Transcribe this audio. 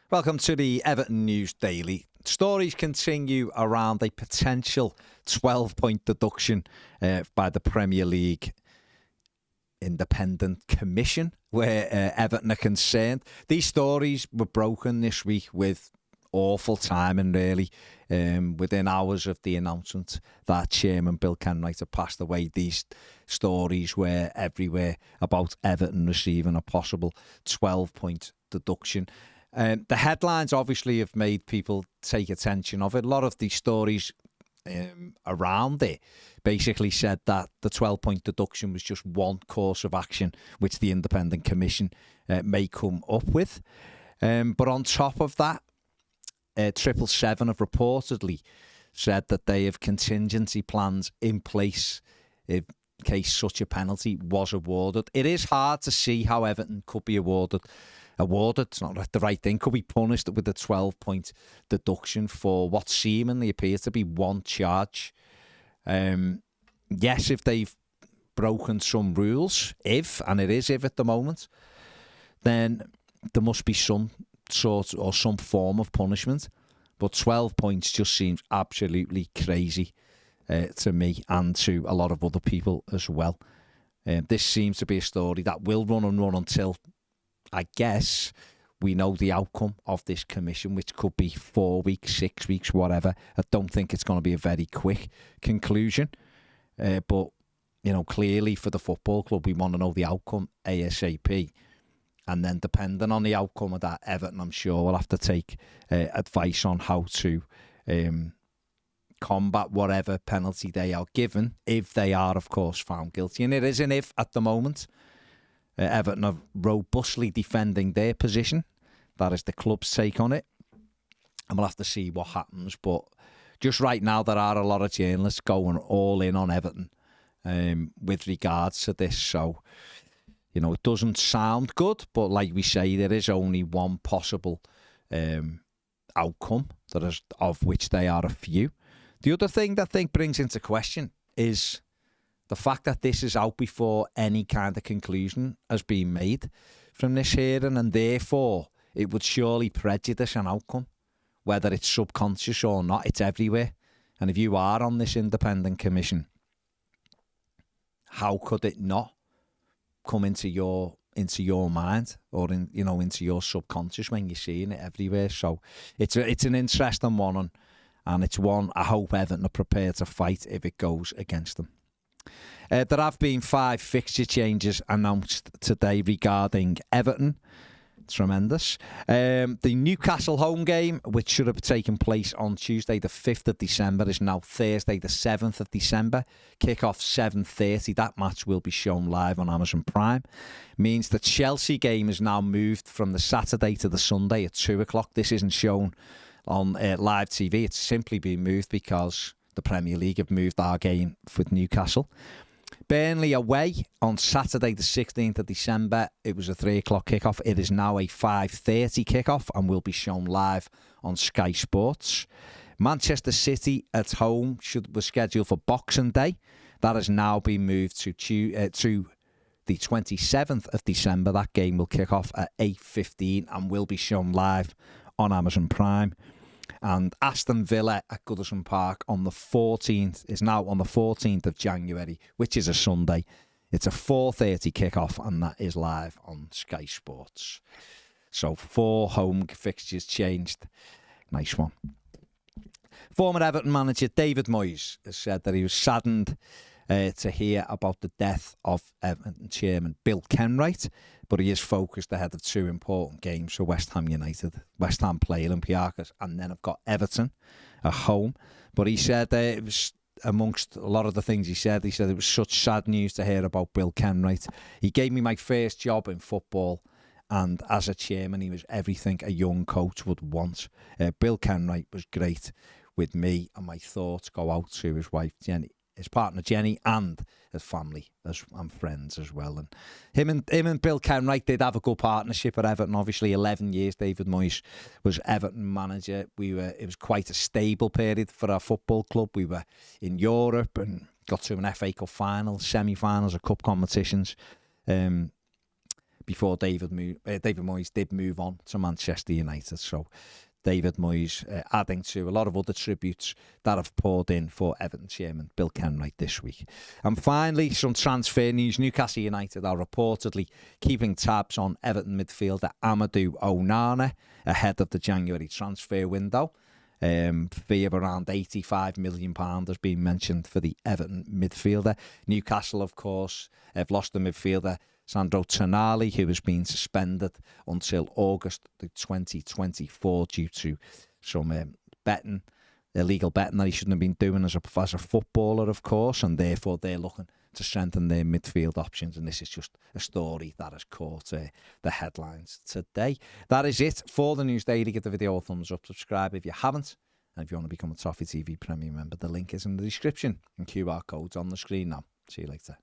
Welcome to the Everton News Daily. Stories continue around a potential 12-point deduction by the Premier League Independent Commission where Everton are concerned. These stories were broken this week with awful timing, really. Within hours of the announcement that Chairman Bill Kenwright had passed away, these stories were everywhere about Everton receiving a possible 12-point deduction. The headlines obviously have made people take attention of it. A lot of these stories around it basically said that the 12-point deduction was just one course of action which the Independent Commission may come up with. But on top of that, 777 have reportedly said that they have contingency plans in place in case such a penalty was awarded. It is hard to see how Everton could be awarded, it's not the right thing, could be punished with a 12-point deduction for what seemingly appears to be one charge. Yes, if they've broken some rules, and it is if at the moment, then there must be some sort or some form of punishment. But 12 points just seems absolutely crazy to me and to a lot of other people as well. This seems to be a story that will run and run until, I guess, we know the outcome of this commission, which could be 4 weeks, 6 weeks, whatever. I don't think it's going to be a very quick conclusion. But, clearly for the football club, we want to know the outcome ASAP. And then depending on the outcome of that, Everton, I'm sure, will have to take advice on how to combat whatever penalty they are given, if they are, of course, found guilty. And it is an if at the moment. Everton are robustly defending their position. That is the club's take on it. And we'll have to see what happens. But just right now, there are a lot of journalists going all in on Everton with regards to this. So, it doesn't sound good, but like we say, there is only one possible outcome, of which they are a few. The other thing that I think brings into question is the fact that this is out before any kind of conclusion has been made from this hearing, and therefore it would surely prejudice an outcome, whether it's subconscious or not. It's everywhere. And if you are on this independent commission, how could it not come into your mind or into your subconscious when you're seeing it everywhere? So it's an interesting one, and it's one I hope Everton are prepared to fight if it goes against them. There have been 5 fixture changes announced today regarding Everton. Tremendous. The Newcastle home game, which should have taken place on Tuesday the 5th of December, is now Thursday the 7th of December. Kick-off 7:30. That match will be shown live on Amazon Prime. Means the Chelsea game is now moved from the Saturday to the Sunday at 2 o'clock. This isn't shown on live TV. It's simply been moved because the Premier League have moved our game with Newcastle. Burnley away on Saturday the 16th of December. It was a 3 o'clock kickoff. It is now a 5:30 kickoff and will be shown live on Sky Sports. Manchester City at home was scheduled for Boxing Day. That has now been moved to the 27th of December. That game will kick off at 8:15 and will be shown live on Amazon Prime. And Aston Villa at Goodison Park is now on the 14th of January, which is a Sunday. It's a 4:30 kickoff, and that is live on Sky Sports. So 4 home fixtures changed. Nice one. Former Everton manager David Moyes has said that he was saddened to hear about the death of Everton chairman Bill Kenwright, but he is focused ahead of 2 important games for West Ham United. West Ham play Olympiacos, and then I've got Everton at home. But he said it was, amongst a lot of the things he said it was such sad news to hear about Bill Kenwright. He gave me my first job in football, and as a chairman, he was everything a young coach would want. Bill Kenwright was great with me, and my thoughts go out to his wife, Jenny, his partner Jenny, and his family and friends as well. And him and Bill Kenwright did have a good partnership at Everton. Obviously, 11 years David Moyes was Everton manager. It was quite a stable period for our football club. We were in Europe and got to an FA Cup final, semi-finals of cup competitions. before David Moyes did move on to Manchester United. So David Moyes adding to a lot of other tributes that have poured in for Everton chairman Bill Kenwright this week. And finally, some transfer news. Newcastle United are reportedly keeping tabs on Everton midfielder Mathew Onana ahead of the January transfer window. Fee of around £85 million has been mentioned for the Everton midfielder. Newcastle, of course, have lost the midfielder Sandro Tonali, who has been suspended until August 2024 due to some illegal betting that he shouldn't have been doing as a footballer, of course, and therefore they're looking to strengthen their midfield options. And this is just a story that has caught the headlines today. That is it for the News Daily. Give the video a thumbs up, subscribe if you haven't, and if you want to become a Toffee TV Premium member, the link is in the description and QR code's on the screen now. See you later.